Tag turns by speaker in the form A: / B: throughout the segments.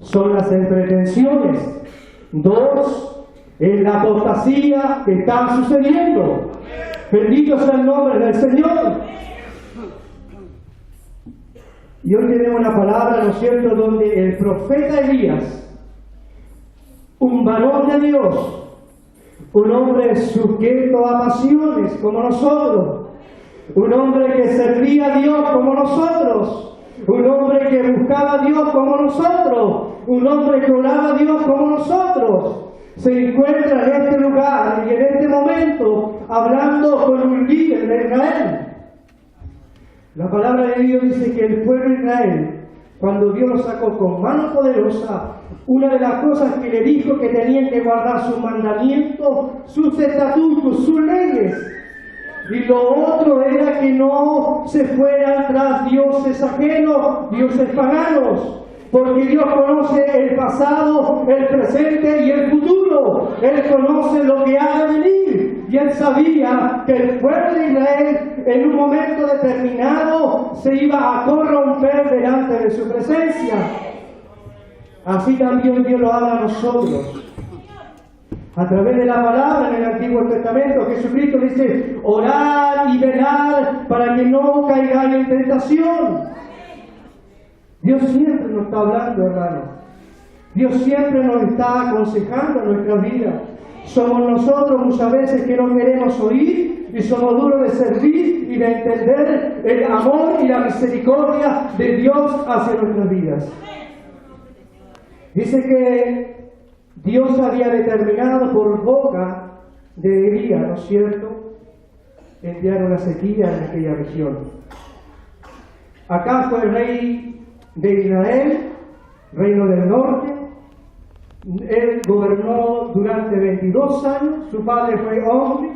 A: son las pretensiones. 2, es la apostasía que está sucediendo. Bendito sea el nombre del Señor. Y hoy tenemos una palabra, ¿no es cierto?, donde el profeta Elías, un varón de Dios, un hombre sujeto a pasiones como nosotros, un hombre que servía a Dios como nosotros, un hombre que buscaba a Dios como nosotros, un hombre que oraba a Dios como nosotros, se encuentra en este lugar y en este momento hablando con un líder de Israel. La palabra de Dios dice que el pueblo de Israel, cuando Dios lo sacó con mano poderosa, una de las cosas que le dijo que tenían que guardar sus mandamientos, sus estatutos, sus leyes. Y lo otro era que no se fueran tras dioses ajenos, dioses paganos. Porque Dios conoce el pasado, el presente y el futuro. Él conoce lo que ha de venir. Y Él sabía que el pueblo de Israel en un momento determinado se iba a corromper delante de su presencia. Así también Dios lo haga a nosotros. A través de la palabra en el Antiguo Testamento, Jesucristo dice, orar y velar para que no caigan en tentación. Dios siempre nos está hablando, hermano. Dios siempre nos está aconsejando en nuestra vida. Somos nosotros muchas veces que no queremos oír y somos duros de servir y de entender el amor y la misericordia de Dios hacia nuestras vidas. Dice que Dios había determinado por boca de Elías, ¿no es cierto?, enviar una sequía en aquella región. Acá fue el rey de Israel, reino del norte. Él gobernó durante 22 años. Su padre fue Omri,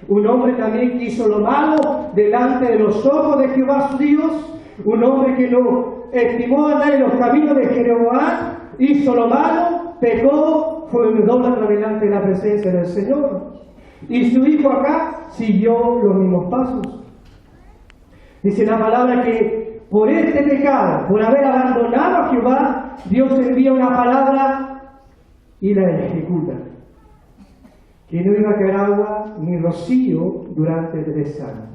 A: un hombre también que hizo lo malo delante de los ojos de Jehová su Dios, un hombre que no estimó andar en los caminos de Jeroboam, hizo lo malo, pecó, fue un idólatra delante de la presencia del Señor. Y su hijo acá siguió los mismos pasos. Dice la palabra que por este pecado, por haber abandonado a Jehová, Dios envía una palabra y la ejecuta. Que no iba a caer agua ni rocío durante 3 años.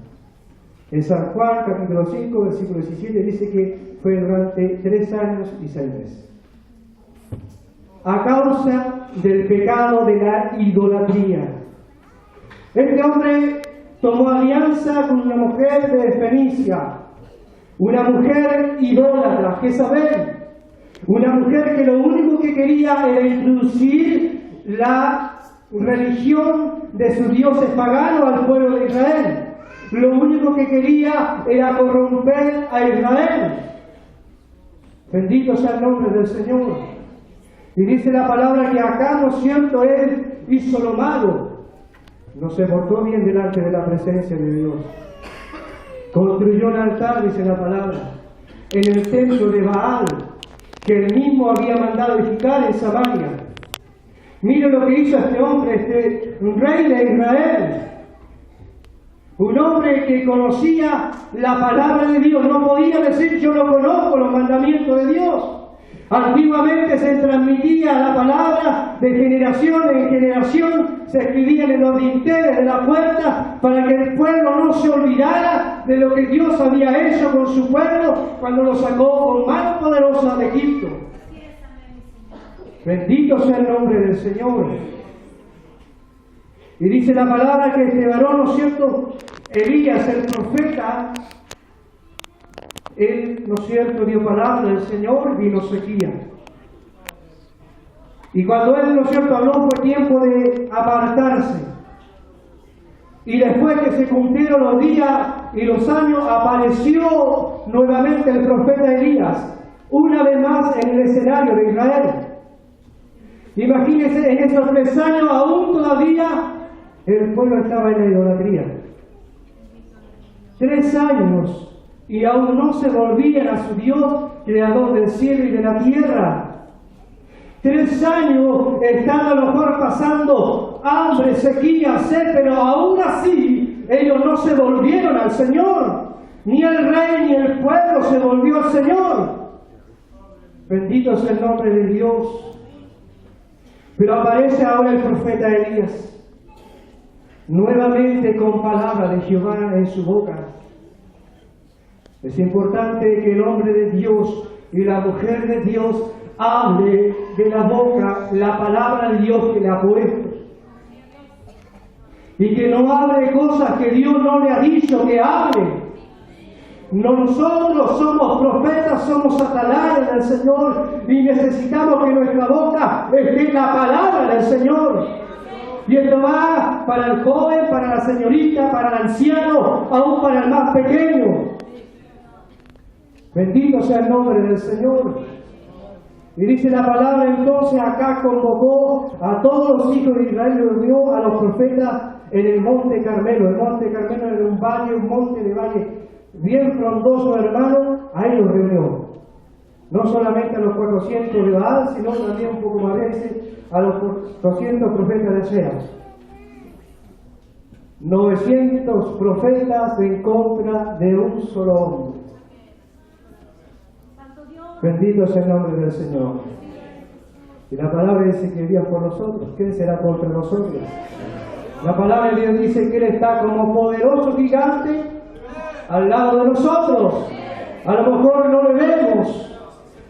A: En San Juan, capítulo 5, versículo 17, dice que fue durante 3 años y 6 meses. A causa del pecado de la idolatría. Este hombre tomó alianza con una mujer de Fenicia, una mujer idólatra, Jezabel, una mujer que lo único que quería era introducir la religión de sus dioses paganos al pueblo de Israel. Lo único que quería era corromper a Israel. Bendito sea el nombre del Señor. Y dice la palabra que acá, ¿no es cierto?, él hizo lo malo. No se portó bien delante de la presencia de Dios. Construyó un altar, dice la palabra, en el templo de Baal, que él mismo había mandado edificar en Samaria. Mire lo que hizo este hombre, este rey de Israel. Un hombre que conocía la palabra de Dios. No podía decir, yo no conozco los mandamientos de Dios. Antiguamente se transmitía la palabra de generación en generación, se escribían en los dinteles de la puerta para que el pueblo no se olvidara de lo que Dios había hecho con su pueblo cuando lo sacó con mano poderosa de Egipto. Bendito sea el nombre del Señor. Y dice la palabra que este varón, ¿no es cierto?, Elías, el profeta, él, ¿no es cierto?, dio palabra del Señor, vino sequía. Y cuando él, ¿no es cierto?, habló, fue tiempo de apartarse. Y después que se cumplieron los días y los años, apareció nuevamente el profeta Elías, una vez más en el escenario de Israel. Imagínense, en esos 3 años aún todavía el pueblo estaba en la idolatría. 3 años. Y aún no se volvían a su Dios, creador del cielo y de la tierra. 3 años están a lo mejor pasando hambre, sequía, sed, pero aún así ellos no se volvieron al Señor. Ni el rey ni el pueblo se volvió al Señor. Bendito sea el nombre de Dios. Pero aparece ahora el profeta Elías, nuevamente con palabra de Jehová en su boca. Es importante que el hombre de Dios y la mujer de Dios hable de la boca la palabra de Dios que le ha puesto. Y que no hable cosas que Dios no le ha dicho que hable. No, nosotros somos profetas, somos atalayas del Señor y necesitamos que nuestra boca esté en la palabra del Señor. Y esto va para el joven, para la señorita, para el anciano, aún para el más pequeño. Bendito sea el nombre del Señor. Y dice la palabra, entonces acá convocó a todos los hijos de Israel y reunió a los profetas en el monte Carmelo. El monte Carmelo era un valle, un monte de valle bien frondoso, hermano. Ahí los reunió. No solamente a los 400 de Baal, sino también un poco más veces a los 400 profetas de Asera. 900 profetas en contra de un solo hombre. Bendito sea el nombre del Señor. Y la palabra dice que Dios por nosotros. ¿Quién será contra nosotros? La palabra de Dios dice que Él está como poderoso gigante al lado de nosotros. A lo mejor no lo vemos,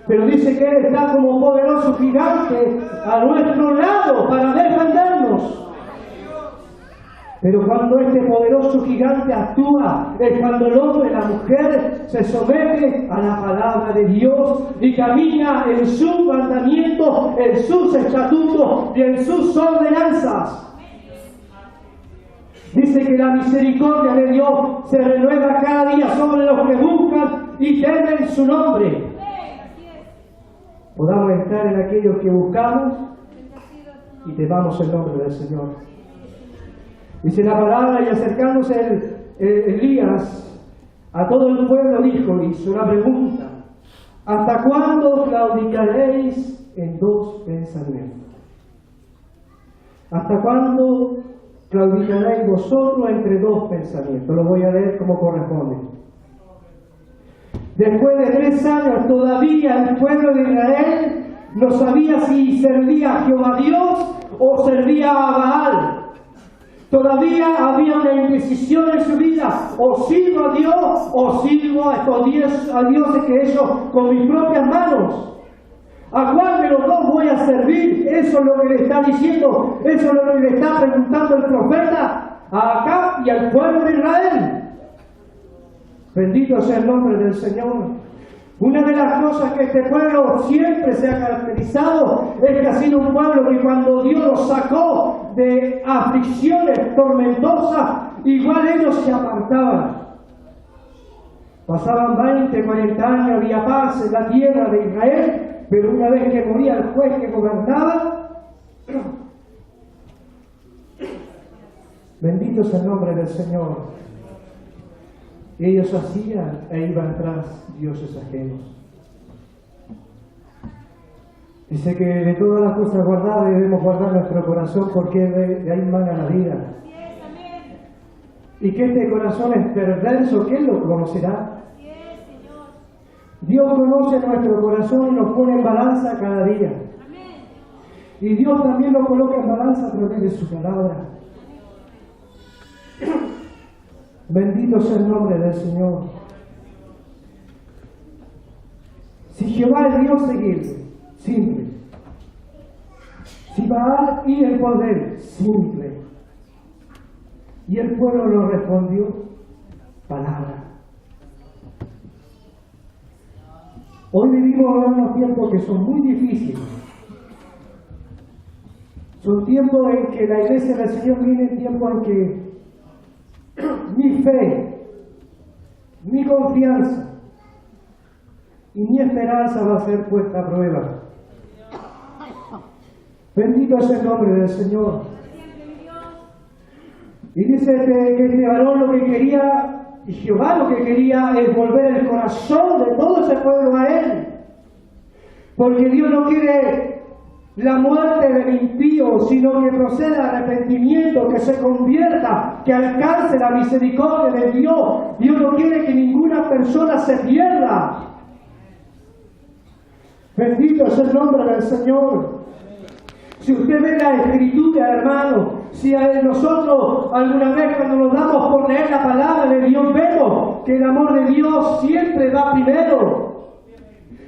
A: pero dice que Él está como poderoso gigante a nuestro lado para defendernos. Pero cuando este poderoso gigante actúa, es cuando el hombre y la mujer se somete a la palabra de Dios y camina en sus mandamientos, en sus estatutos y en sus ordenanzas. Dice que la misericordia de Dios se renueva cada día sobre los que buscan y temen su nombre. Podamos estar en aquellos que buscamos y temamos el nombre del Señor. Dice la palabra, y acercándose Elías a todo el pueblo dijo, hizo una pregunta: ¿hasta cuándo claudicaréis en dos pensamientos? ¿Hasta cuándo claudicaréis vosotros entre dos pensamientos? Lo voy a leer como corresponde. Después de 3 años todavía el pueblo de Israel no sabía si servía a Jehová Dios o servía a Baal. Todavía había una indecisión en su vida: o sirvo a Dios o sirvo a estos dioses que he hecho con mis propias manos. ¿A cuál de los dos voy a servir? Eso es lo que le está diciendo, eso es lo que le está preguntando el profeta a Acab y al pueblo de Israel. Bendito sea el nombre del Señor. Una de las cosas que este pueblo siempre se ha caracterizado es que ha sido un pueblo que cuando Dios los sacó de aflicciones tormentosas, igual ellos se apartaban. Pasaban 20, 40 años, había paz en la tierra de Israel, pero una vez que moría el juez que gobernaba, bendito sea el nombre del Señor, ellos hacían e iban tras dioses ajenos. Dice que de todas las cosas guardadas debemos guardar nuestro corazón, porque de ahí mana la vida. Y que este corazón es perverso, ¿quién lo conocerá? Dios conoce nuestro corazón y nos pone en balanza cada día. Y Dios también nos coloca en balanza a través de su palabra. Bendito sea el nombre del Señor. Si Jehová es Dios, seguirle, simple. Si Baal, ir el poder, simple. Y el pueblo lo respondió, palabra. Hoy vivimos en unos tiempos que son muy difíciles. Son tiempos en que la iglesia del Señor viene, tiempos en que mi fe, mi confianza y mi esperanza va a ser puesta a prueba. Bendito es el nombre del Señor. Y dice que este varón lo que quería, y Jehová lo que quería, es volver el corazón de todo ese pueblo a Él. Porque Dios no quiere la muerte del impío, sino que proceda arrepentimiento, que se convierta, que alcance la misericordia de Dios. Dios no quiere que ninguna persona se pierda. Bendito es el nombre del Señor. Si usted ve la Escritura, hermano, si a nosotros alguna vez cuando nos damos por leer la palabra de Dios, vemos que el amor de Dios siempre va primero.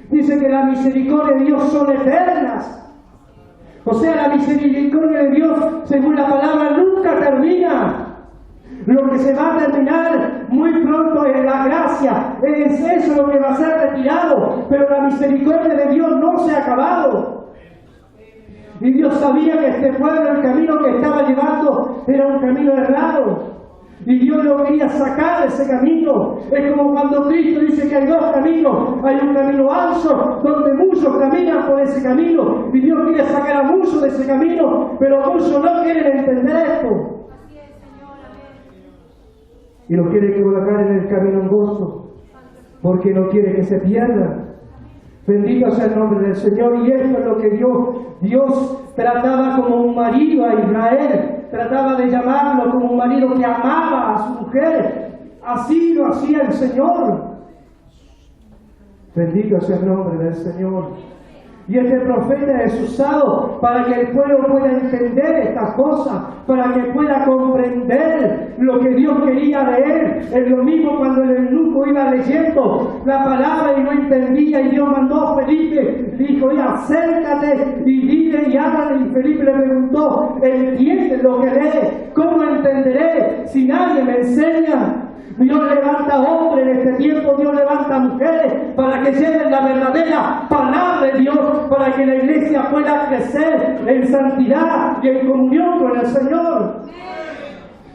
A: Dice que la misericordia de Dios son eternas. O sea, la misericordia de Dios, según la palabra, nunca termina. Lo que se va a terminar muy pronto es la gracia. Es eso lo que va a ser retirado. Pero la misericordia de Dios no se ha acabado. Y Dios sabía que este pueblo, el camino que estaba llevando, era un camino errado. Y Dios lo quería sacar de ese camino. Es como cuando Cristo dice que hay dos caminos. Hay un camino ancho, donde muchos caminan por ese camino. Y Dios quiere sacar a muchos de ese camino, pero muchos no quieren entender esto. Y lo quiere colocar en el camino angosto, porque no quiere que se pierda. Bendito sea el nombre del Señor. Y esto es lo que Dios trataba como un marido a Israel. Trataba de llamarlo como un marido que amaba a su mujer. Así lo hacía el Señor. Bendito sea el nombre del Señor. Y este profeta es usado para que el pueblo pueda entender estas cosas, para que pueda comprender lo que Dios quería de él. Es lo mismo cuando el eunuco iba leyendo la palabra y no entendía, y Dios mandó a Felipe, dijo: oye, acércate y dile y háblale. Y Felipe le preguntó: ¿entiendes lo que lee? ¿Cómo entenderé si nadie me enseña? Dios levanta hombres en este tiempo, Dios levanta mujeres para que lleven la verdadera palabra de Dios, para que la iglesia pueda crecer en santidad y en comunión con el Señor.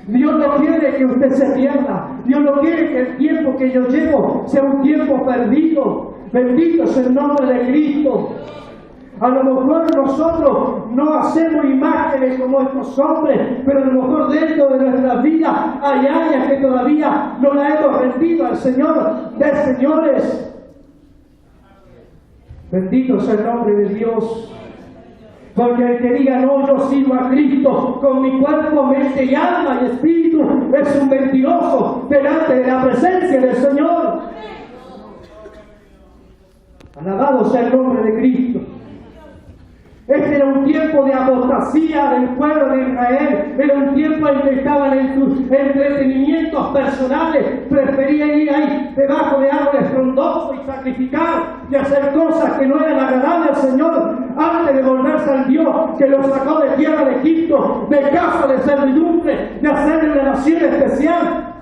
A: Dios no quiere que usted se pierda. Dios no quiere que el tiempo que yo llevo sea un tiempo perdido. Bendito es el nombre de Cristo. A lo mejor nosotros no hacemos imágenes como estos hombres, pero a lo mejor dentro de nuestras vidas hay áreas que todavía no la hemos rendido al Señor de señores. Bendito sea el nombre de Dios. Porque el que diga: no, yo sirvo a Cristo con mi cuerpo, mente y alma y espíritu, es un mentiroso delante de la presencia del Señor. Alabado sea el nombre de Cristo. Este era un tiempo de apostasía del pueblo de Israel. Era un tiempo en que estaban en sus entretenimientos personales. Preferían ir ahí debajo de árboles frondosos y sacrificar y hacer cosas que no eran agradables al Señor, antes de volverse al Dios que los sacó de tierra de Egipto, de casa de servidumbre, de hacerle una nación especial.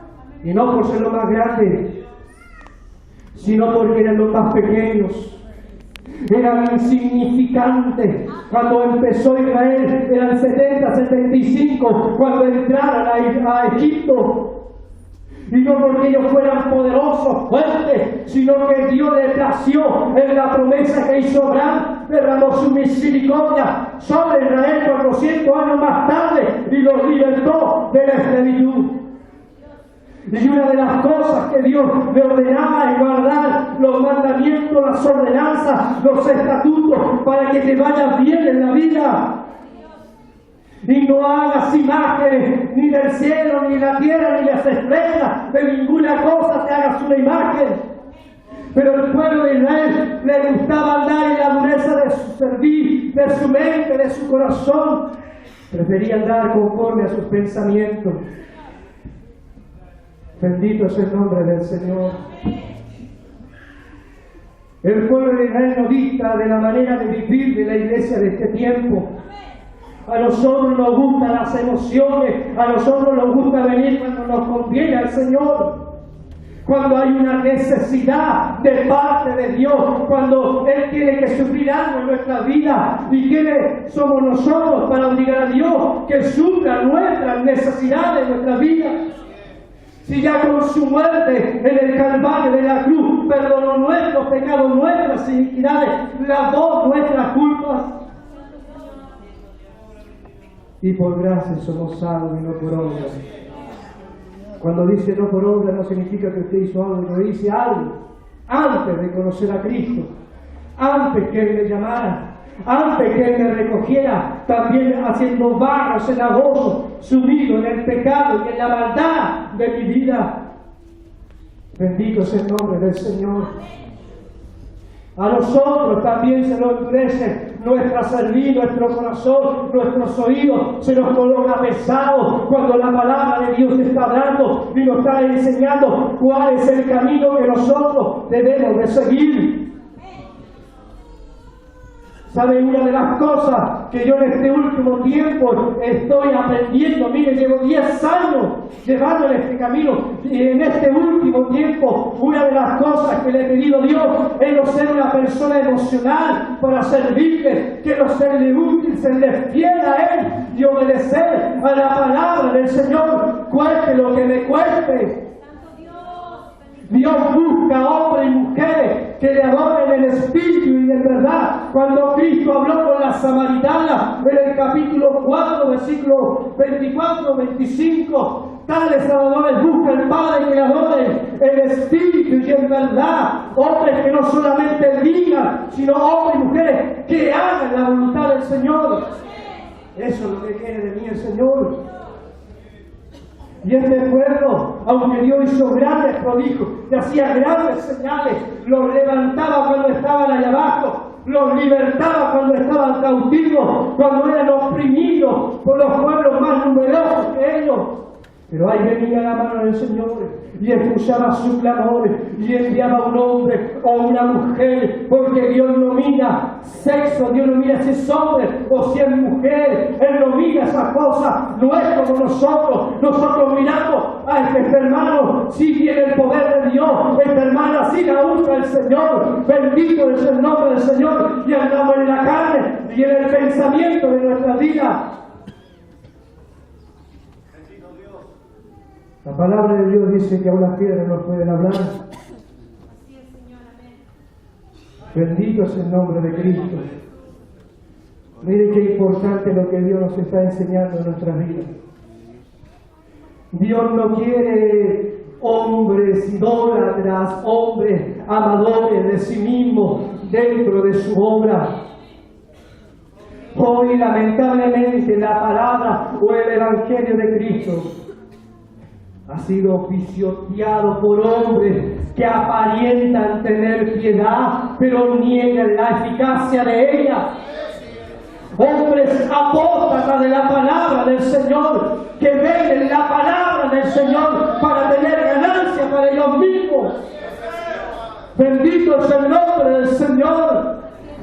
A: Y no por ser los más grandes, sino porque eran los más pequeños. Eran insignificantes. Cuando empezó Israel eran 70, 75 cuando entraron a Egipto. Y no porque ellos fueran poderosos, fuertes, sino que Dios les plació en la promesa que hizo Abraham. Derramó su misericordia sobre Israel 400 años más tarde y los libertó de la esclavitud. Y una de las cosas que Dios le ordenaba es guardar los mandamientos, las ordenanzas, los estatutos, para que te vayas bien en la vida. Y no hagas imágenes ni del cielo, ni de la tierra, ni de las estrellas, de ninguna cosa te hagas una imagen. Pero el pueblo de Israel le gustaba andar en la dureza de su servir, de su mente, de su corazón. Prefería andar conforme a sus pensamientos. Bendito es el nombre del Señor. El pueblo de Israel no dicta de la manera de vivir de la iglesia de este tiempo. A nosotros nos gustan las emociones, a nosotros nos gusta venir cuando nos conviene al Señor. Cuando hay una necesidad de parte de Dios, cuando Él tiene que suplir algo en nuestra vida. ¿Y quiénes somos nosotros para obligar a Dios que supla nuestras necesidades en nuestra vida? Si ya con su muerte en el Calvario de la cruz perdonó nuestros pecados, nuestras iniquidades, lavó nuestras culpas. Y por gracia somos salvos y no por obra. Cuando dice no por obra no significa que usted hizo algo, yo hice algo antes de conocer a Cristo, antes que Él me llamara, antes que Él me recogiera, también haciendo barro, cenagoso, sumido en el pecado y en la maldad de mi vida. Bendito sea el nombre del Señor. A nosotros también se nos endurece nuestra cerviz, nuestro corazón, nuestros oídos, se nos coloca pesado cuando la palabra de Dios está hablando y nos está enseñando cuál es el camino que nosotros debemos de seguir. ¿Sabe? Una de las cosas que yo en este último tiempo estoy aprendiendo, mire, llevo 10 años llevando en este camino, y en este último tiempo, una de las cosas que le he pedido a Dios es no ser una persona emocional para servirle, quiero serle útil, serle fiel a Él y obedecer a la palabra del Señor, cueste lo que me cueste. Dios busca hombres y mujeres que le adoren en espíritu y en verdad. Cuando Cristo habló con la samaritana en el capítulo 4, versículo 24-25, tales adoradores busca el Padre que le adoren en espíritu y en verdad. Hombres que no solamente digan, sino hombres y mujeres que hagan la voluntad del Señor. Eso es lo que quiere de mí el Señor. Y este pueblo, aunque Dios hizo grandes prodigios y hacía grandes señales, los levantaba cuando estaban allá abajo, los libertaba cuando estaban cautivos, cuando eran oprimidos por los pueblos más numerosos que ellos. Pero ahí venía la mano del Señor y escuchaba su clamor y enviaba un hombre o una mujer, porque Dios no mira sexo, Dios no mira si es hombre o si es mujer, Él no mira esas cosas, no es como nosotros miramos a este hermano, sí tiene el poder de Dios, esta hermana sí la usa el Señor, bendito es el nombre del Señor, y andamos en la carne y en el pensamiento de nuestra vida. La palabra de Dios dice que aún las piedras no pueden hablar.
B: Así es, Señor, amén.
A: Bendito es el nombre de Cristo. Mire qué importante lo que Dios nos está enseñando en nuestras vidas. Dios no quiere hombres idólatras, hombres amadores de sí mismos dentro de su obra. Hoy lamentablemente la palabra o el evangelio de Cristo ha sido pisoteado por hombres que aparentan tener piedad, pero niegan la eficacia de ella. Hombres apóstatas de la palabra del Señor, que venden la palabra del Señor para tener ganancia para ellos mismos. Bendito es el nombre del Señor.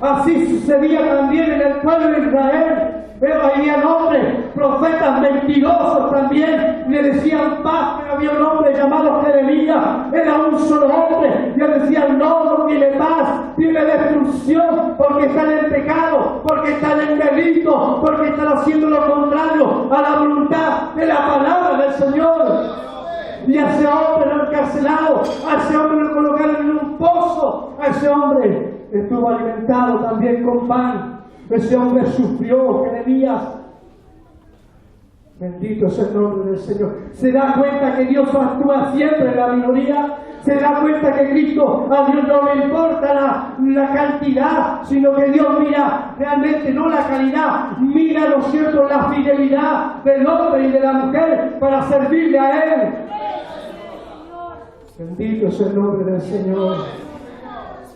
A: Así sucedía también en el pueblo de Israel. Pero había hombres, profetas mentirosos también, le decían paz, pero había un hombre llamado Jeremías, era un solo hombre, y le decían no tiene paz, tiene destrucción, porque están en pecado, porque están en delito, porque están haciendo lo contrario a la voluntad de la palabra del Señor. Y a ese hombre lo encarcelado, a ese hombre lo colocaron en un pozo, a ese hombre estuvo alimentado también con pan. Ese hombre sufrió, Jeremías. Bendito es el nombre del Señor. Se da cuenta que Dios actúa siempre en la minoría. Se da cuenta que Cristo, a Dios no le importa la cantidad, sino que Dios mira realmente no la calidad, mira, ¿no es cierto?, la fidelidad del hombre y de la mujer para servirle a Él. Bendito es el nombre del Señor.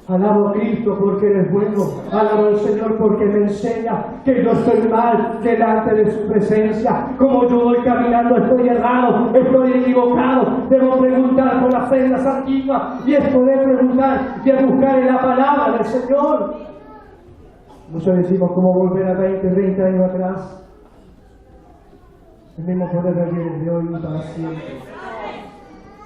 A: Alabo a Cristo porque Él es bueno. Alabo al Señor porque me enseña que yo estoy mal delante de su presencia. Como yo voy caminando, estoy errado, estoy equivocado. Debo preguntar por las sendas antiguas y es poder preguntar y es buscar en la palabra del Señor. Muchos decimos cómo volver a 20, 30 años atrás. El mismo poder de ayer, de hoy y para siempre.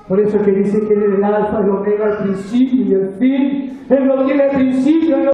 A: Por eso que dice que Él es el alfa y el omega, el principio y el fin. Él no tiene principio.